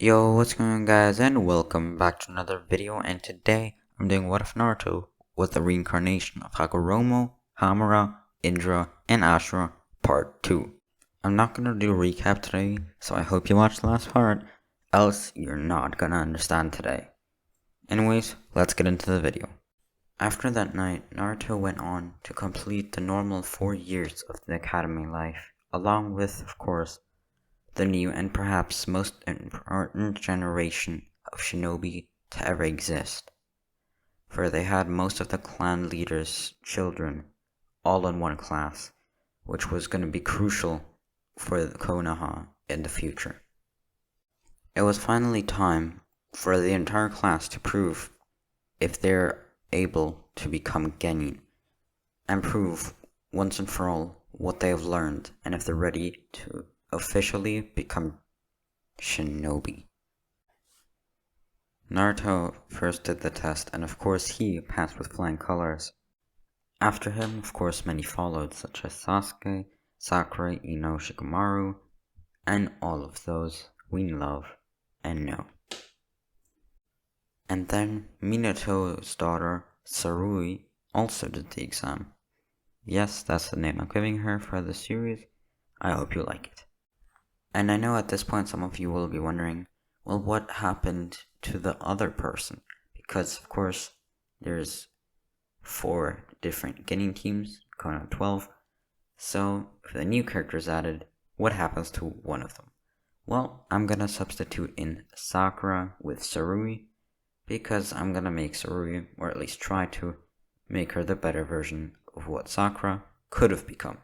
Yo, what's going on guys, and welcome back to another video. And today I'm doing What If Naruto with the reincarnation of Hagoromo, Hamura, Indra, and Ashura part 2. I'm not gonna do a recap today, so I hope you watch the last part, else you're not gonna understand today. Anyways, let's get into the video. After that night, Naruto went on to complete the normal 4 years of the academy life, along with, of course, the new and perhaps most important generation of shinobi to ever exist, for they had most of the clan leaders' children all in one class, which was going to be crucial for the Konoha in the future. It was finally time for the entire class to prove if they're able to become genin, and prove once and for all what they have learned, and if they're ready to officially become shinobi. Naruto first did the test, and of course he passed with flying colors. After him, of course, many followed, such as Sasuke, Sakura, Ino, Shikamaru, and all of those we love and know. And then Minato's daughter, Sarui, also did the exam. Yes, that's the name I'm giving her for the series. I hope you like it. And I know at this point some of you will be wondering, well, what happened to the other person? Because, of course, there's 4 different genin teams, Konoha 12. So, if the new characters added, what happens to one of them? Well, I'm gonna substitute in Sakura with Sarui, because I'm gonna make Sarui, or at least try to, make her the better version of what Sakura could have become.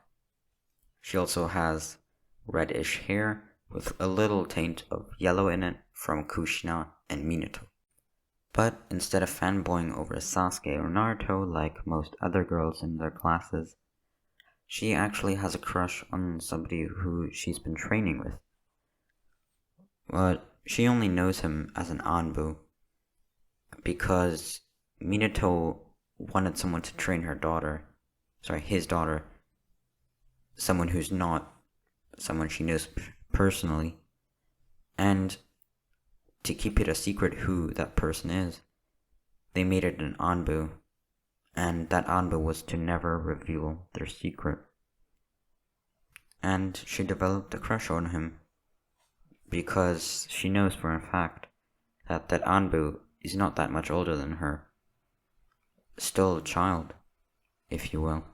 She also has reddish hair with a little taint of yellow in it from Kushina and Minato. But instead of fanboying over Sasuke or Naruto like most other girls in their classes, she actually has a crush on somebody who she's been training with. But she only knows him as an Anbu because Minato wanted someone to train his daughter, someone who's not someone she knows personally, and to keep it a secret who that person is, they made it an Anbu, and that Anbu was to never reveal their secret. And she developed a crush on him because she knows for a fact that Anbu is not that much older than her, still a child, if you will.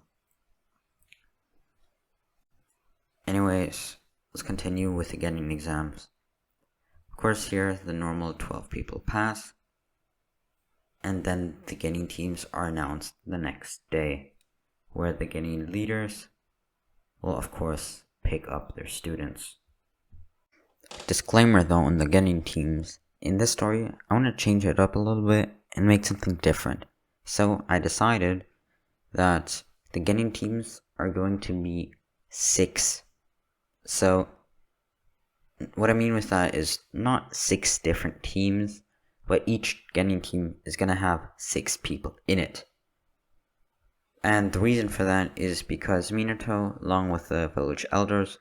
Anyways, let's continue with the genin exams. Of course, here the normal 12 people pass, and then the genin teams are announced the next day, where the genin leaders will of course pick up their students. Disclaimer though on the genin teams, in this story I want to change it up a little bit and make something different. So I decided that the genin teams are going to be 6. So, what I mean with that is not 6 different teams, but each genin team is going to have 6 people in it. And the reason for that is because Minato, along with the village elders,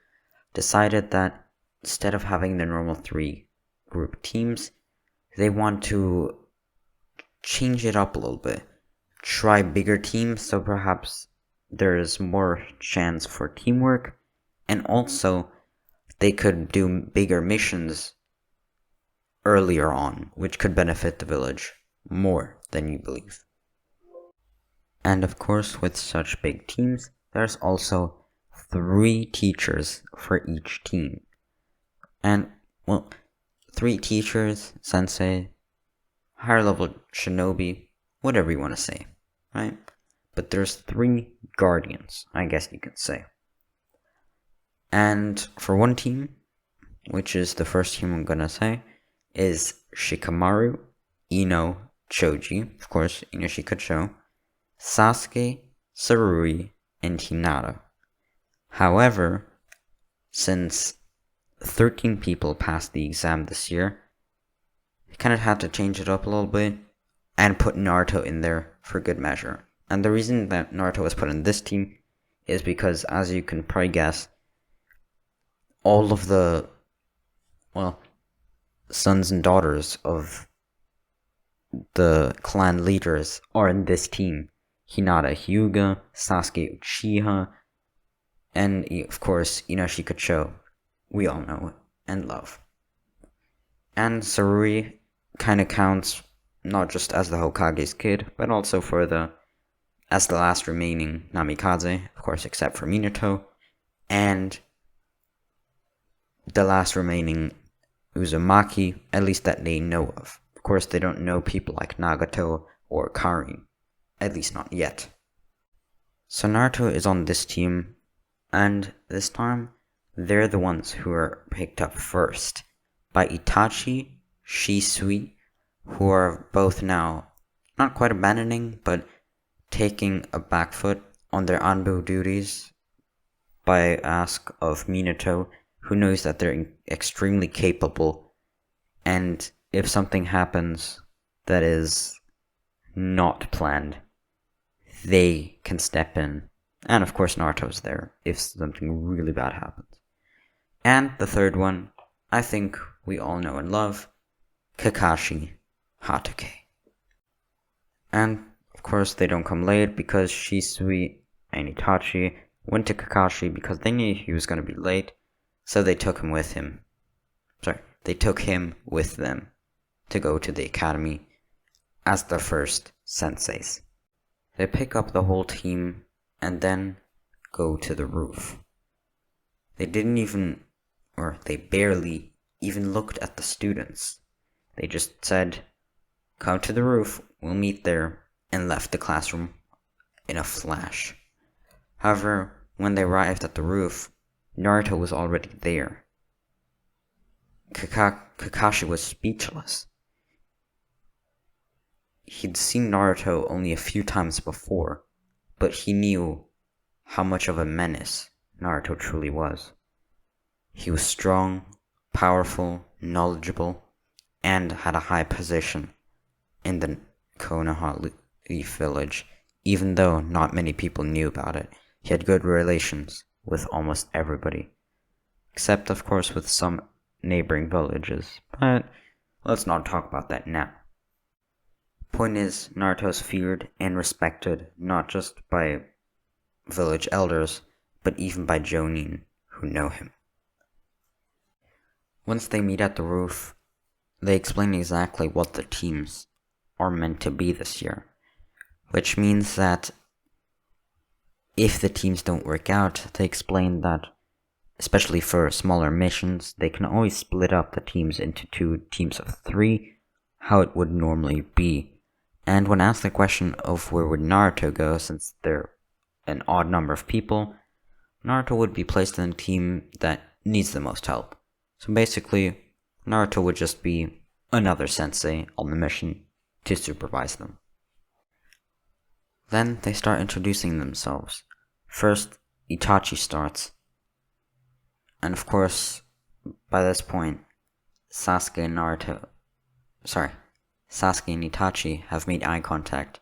decided that instead of having the normal 3 group teams, they want to change it up a little bit. Try bigger teams, so perhaps there's more chance for teamwork. And also, they could do bigger missions earlier on, which could benefit the village more than you believe. And of course, with such big teams, there's also 3 teachers for each team. And, well, 3 teachers, sensei, higher level shinobi, whatever you want to say, right? But there's 3 guardians, I guess you could say. And for one team, which is the first team I'm gonna say, is Shikamaru, Ino, Choji, of course, Ino Shikacho, Sasuke, Sarui, and Hinata. However, since 13 people passed the exam this year, I kind of had to change it up a little bit and put Naruto in there for good measure. And the reason that Naruto was put in this team is because, as you can probably guess, all of the, well, sons and daughters of the clan leaders are in this team. Hinata Hyuga, Sasuke Uchiha, and of course, Inoshi Kacho. We all know and love. And Sarui kind of counts not just as the Hokage's kid, but also as the last remaining Namikaze, of course, except for Minato, and the last remaining Uzumaki, at least that they know of. Of course, they don't know people like Nagato or Karin, at least not yet. So Naruto is on this team, and this time, they're the ones who are picked up first by Itachi, Shisui, who are both now not quite abandoning, but taking a back foot on their Anbu duties by ask of Minato, who knows that they're extremely capable, and if something happens that is not planned, they can step in. And of course Naruto's there if something really bad happens. And the third one, I think we all know and love, Kakashi Hatake. And of course they don't come late because Shisui and Itachi went to Kakashi because they knew he was going to be late, so they took him with them to go to the academy as their first senseis. They pick up the whole team and then go to the roof. They barely even looked at the students. They just said, "Come to the roof, we'll meet there," and left the classroom in a flash. However, when they arrived at the roof, Naruto was already there. Kakashi was speechless. He'd seen Naruto only a few times before, but he knew how much of a menace Naruto truly was. He was strong, powerful, knowledgeable, and had a high position in the Konoha Leaf Village, even though not many people knew about it. He had good relations with almost everybody, except of course with some neighboring villages, but let's not talk about that now. Point is, Naruto's feared and respected not just by village elders, but even by Jonin, who know him. Once they meet at the roof, they explain exactly what the teams are meant to be this year, which means that if the teams don't work out, they explain that, especially for smaller missions, they can always split up the teams into 2 teams of 3, how it would normally be. And when asked the question of where would Naruto go, since they're an odd number of people, Naruto would be placed in a team that needs the most help. So basically, Naruto would just be another sensei on the mission to supervise them. Then they start introducing themselves. First, Itachi starts. And of course, by this point, Sasuke and Itachi have made eye contact,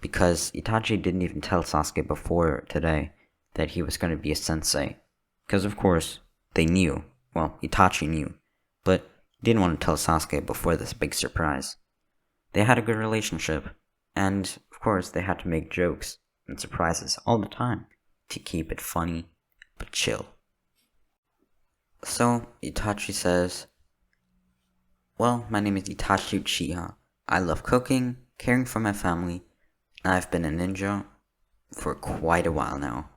because Itachi didn't even tell Sasuke before today that he was going to be a sensei, because of course they knew, well, Itachi knew, but didn't want to tell Sasuke before this big surprise. They had a good relationship, and of course they had to make jokes and surprises all the time to keep it funny but chill. So Itachi says, "Well, my name is Itachi Uchiha. I love cooking, caring for my family, and I've been a ninja for quite a while now.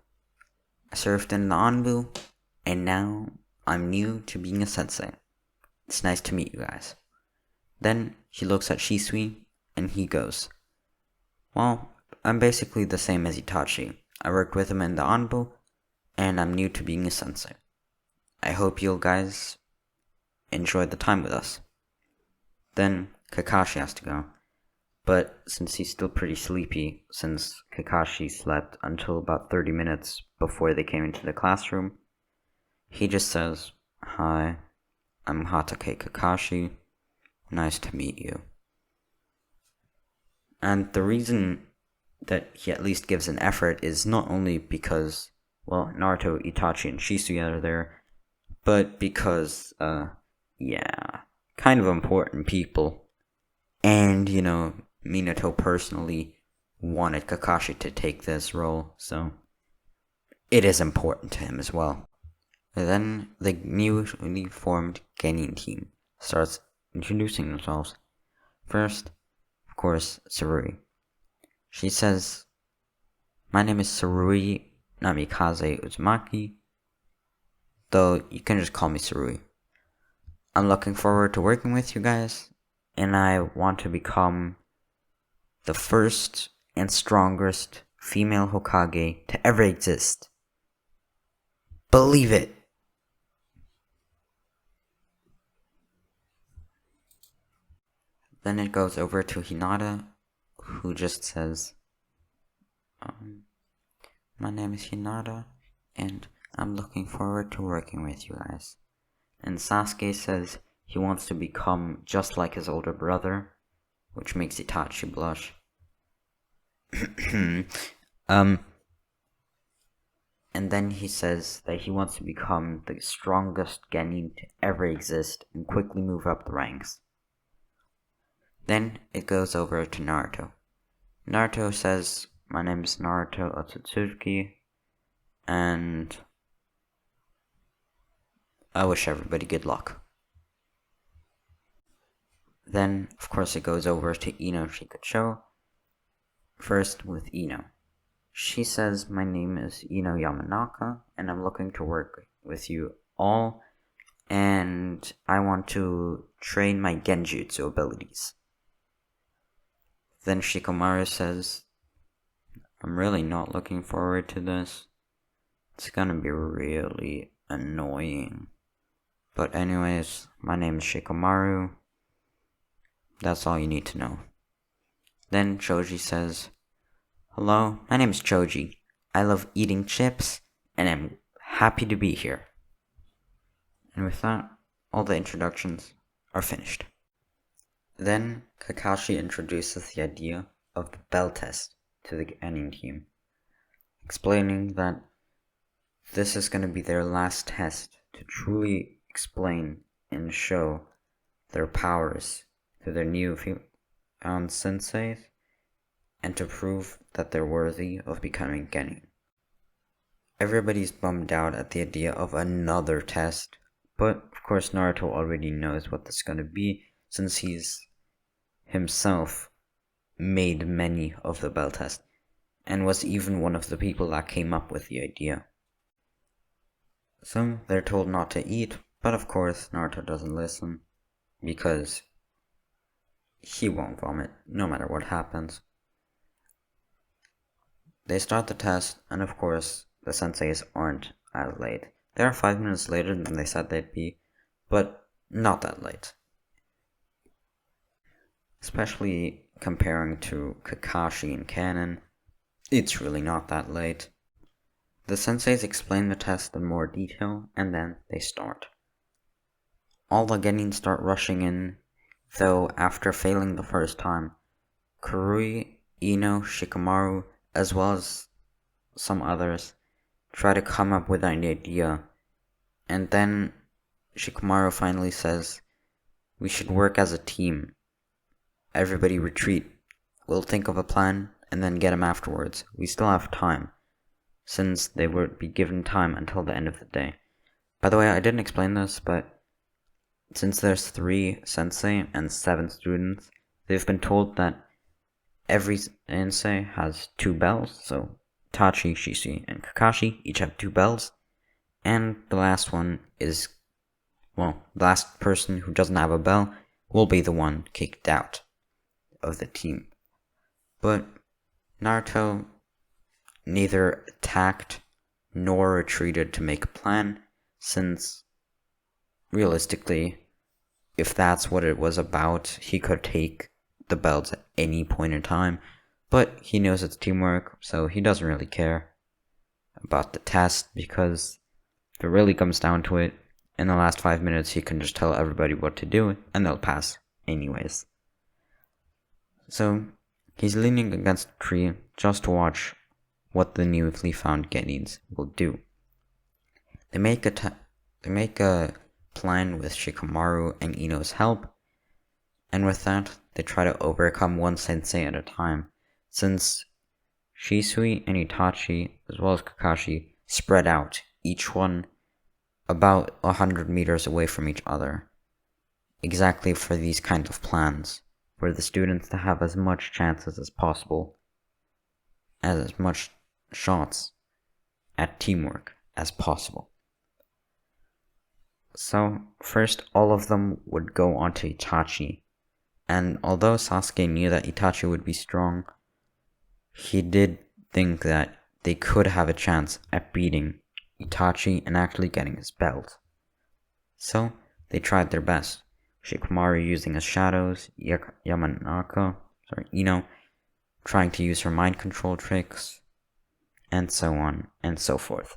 I served in the Anbu, and now I'm new to being a sensei. It's nice to meet you guys." Then he looks at Shisui, and he goes, "Well, I'm basically the same as Itachi. I worked with him in the Anbu, and I'm new to being a sensei. I hope you guys enjoy the time with us." Then Kakashi has to go, but since he's still pretty sleepy, since Kakashi slept until about 30 minutes before they came into the classroom, he just says, "Hi, I'm Hatake Kakashi. Nice to meet you." And the reason that he at least gives an effort is not only because, well, Naruto, Itachi, and Shisui are there, but because, kind of important people. And, Minato personally wanted Kakashi to take this role, so it is important to him as well. And then the newly formed Genin team starts introducing themselves. First, of course, Sarui. She says, "My name is Sarui Namikaze Uzumaki, though you can just call me Sarui. I'm looking forward to working with you guys, and I want to become the first and strongest female Hokage to ever exist. Believe it!" Then it goes over to Hinata, who just says, "My name is Hinata, and I'm looking forward to working with you guys." And Sasuke says he wants to become just like his older brother, which makes Itachi blush. And then he says that he wants to become the strongest Genin to ever exist and quickly move up the ranks. Then it goes over to Naruto. Naruto says, "My name is Naruto Otsutsuki, and I wish everybody good luck." Then, of course, it goes over to Ino Shikacho. First with Ino. She says, "My name is Ino Yamanaka, and I'm looking to work with you all, and I want to train my genjutsu abilities." Then Shikamaru says, "I'm really not looking forward to this. It's gonna be really annoying. But anyways, my name is Shikamaru. That's all you need to know." Then Choji says, "Hello, my name is Choji. I love eating chips, and I'm happy to be here." And with that, all the introductions are finished. Then Kakashi introduces the idea of the bell test to the Genin team, explaining that this is going to be their last test to truly explain and show their powers to their new found senseis, and to prove that they're worthy of becoming Genin. Everybody's bummed out at the idea of another test, but of course Naruto already knows what this is going to be, since he's himself made many of the bell tests, and was even one of the people that came up with the idea. So they're told not to eat, but of course Naruto doesn't listen, because he won't vomit, no matter what happens. They start the test, and of course the senseis aren't as late. They are 5 minutes later than they said they'd be, but not that late. Especially comparing to Kakashi and canon, it's really not that late. The senseis explain the test in more detail, and then they start. All the Genin start rushing in, though after failing the first time, Kurui, Ino, Shikamaru, as well as some others, try to come up with an idea, and then Shikamaru finally says, "We should work as a team. Everybody retreat. We'll think of a plan, and then get him afterwards. We still have time, since they would be given time until the end of the day." By the way, I didn't explain this, but since there's 3 sensei and 7 students, they've been told that every sensei has 2 bells, so Tachi, Shishi, and Kakashi each have 2 bells, and the last one is, the last person who doesn't have a bell will be the one kicked out of the team. But Naruto neither attacked nor retreated to make a plan, since realistically, if that's what it was about, he could take the belts at any point in time, but he knows it's teamwork, so he doesn't really care about the test, because if it really comes down to it, in the last 5 minutes he can just tell everybody what to do, and they'll pass anyways. So he's leaning against a tree just to watch what the newly found Genins will do. They make a plan with Shikamaru and Ino's help, And with that, they try to overcome one sensei at a time, since Shisui and Itachi, as well as Kakashi, spread out, each one about 100 meters away from each other, exactly for these kinds of plans, for the students to have as much chances as possible, as much shots at teamwork as possible. So, first, all of them would go onto Itachi, and although Sasuke knew that Itachi would be strong, he did think that they could have a chance at beating Itachi and actually getting his belt. So, they tried their best. Shikamaru using his shadows, Ino trying to use her mind control tricks, and so on and so forth.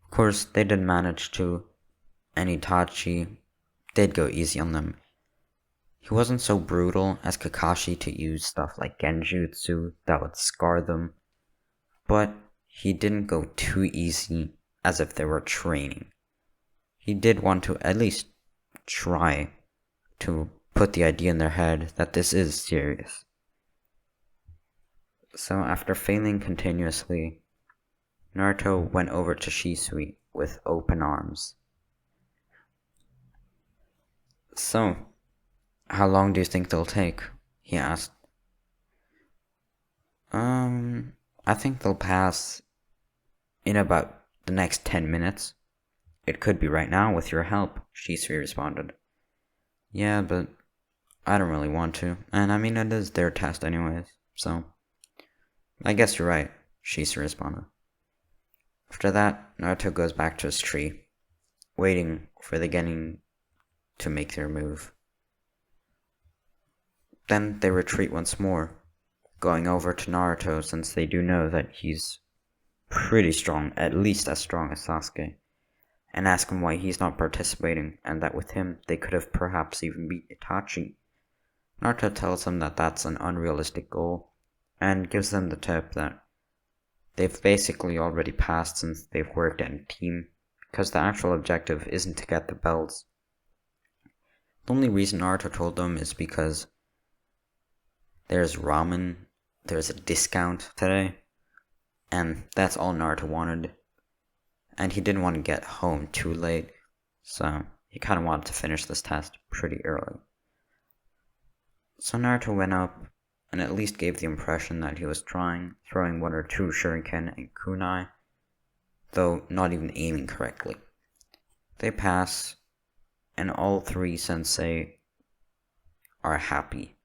Of course, they did manage to, and Itachi did go easy on them. He wasn't so brutal as Kakashi to use stuff like genjutsu that would scar them, but he didn't go too easy as if they were training. He did want to at least try to put the idea in their head that this is serious. So after failing continuously, Naruto went over to Shisui with open arms. So, how long do you think they'll take? He asked. I think they'll pass in about the next 10 minutes. It could be right now with your help, Shisui responded. Yeah, but I don't really want to, and I mean it is their test anyways, so I guess you're right, Shisui responded. After that, Naruto goes back to his tree, waiting for the genin to make their move. Then they retreat once more, going over to Naruto since they do know that he's pretty strong, at least as strong as Sasuke, and ask him why he's not participating and that with him they could have perhaps even beat Itachi. Naruto tells them that that's an unrealistic goal and gives them the tip that they've basically already passed since they've worked in a team, because the actual objective isn't to get the belts. The only reason Naruto told them is because there's a discount today, and that's all Naruto wanted. And he didn't want to get home too late, so he kind of wanted to finish this test pretty early. So Naruto went up and at least gave the impression that he was throwing one or two shuriken and kunai, though not even aiming correctly. They pass, and all three sensei are happy.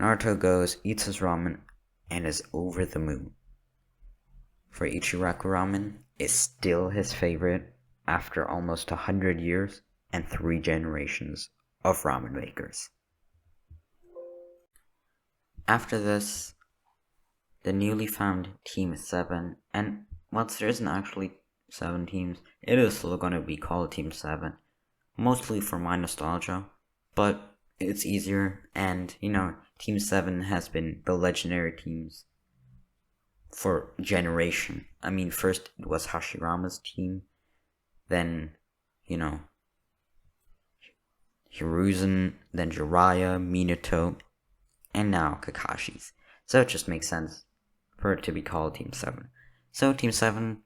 Naruto goes, eats his ramen, and is over the moon. For Ichiraku ramen is still his favorite after almost 100 years and 3 generations of ramen makers. After this, the newly found Team 7, and whilst there isn't actually 7 teams, it is still going to be called Team 7, mostly for my nostalgia, but it's easier, and Team 7 has been the legendary teams for generation. I mean, first it was Hashirama's team, then, Hiruzen, then Jiraiya, Minato, and now Kakashi's. So it just makes sense for it to be called Team 7. So Team 7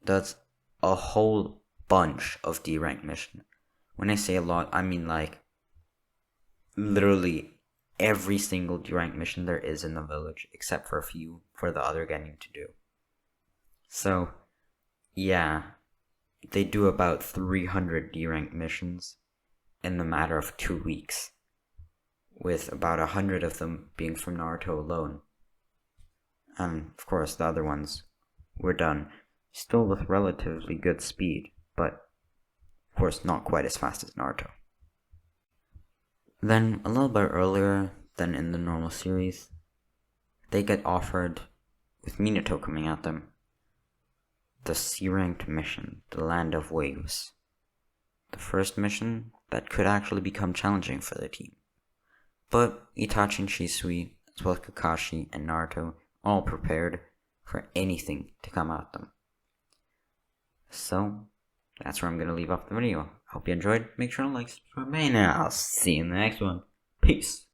does a whole bunch of D-rank missions. When I say a lot, I mean like literally every single D-rank mission there is in the village, except for a few for the other genin to do. So, yeah, they do about 300 D-rank missions in the matter of 2 weeks, with about 100 of them being from Naruto alone. And, of course, the other ones were done still with relatively good speed, but, of course, not quite as fast as Naruto. Then, a little bit earlier than in the normal series, they get offered, with Minato coming at them, the C-ranked mission, the Land of Waves. The first mission that could actually become challenging for the team. But Itachi and Shisui, as well as Kakashi and Naruto, all prepared for anything to come at them. So, that's where I'm going to leave off the video. Hope you enjoyed. Make sure to like, subscribe, and I'll see you in the next one. Peace.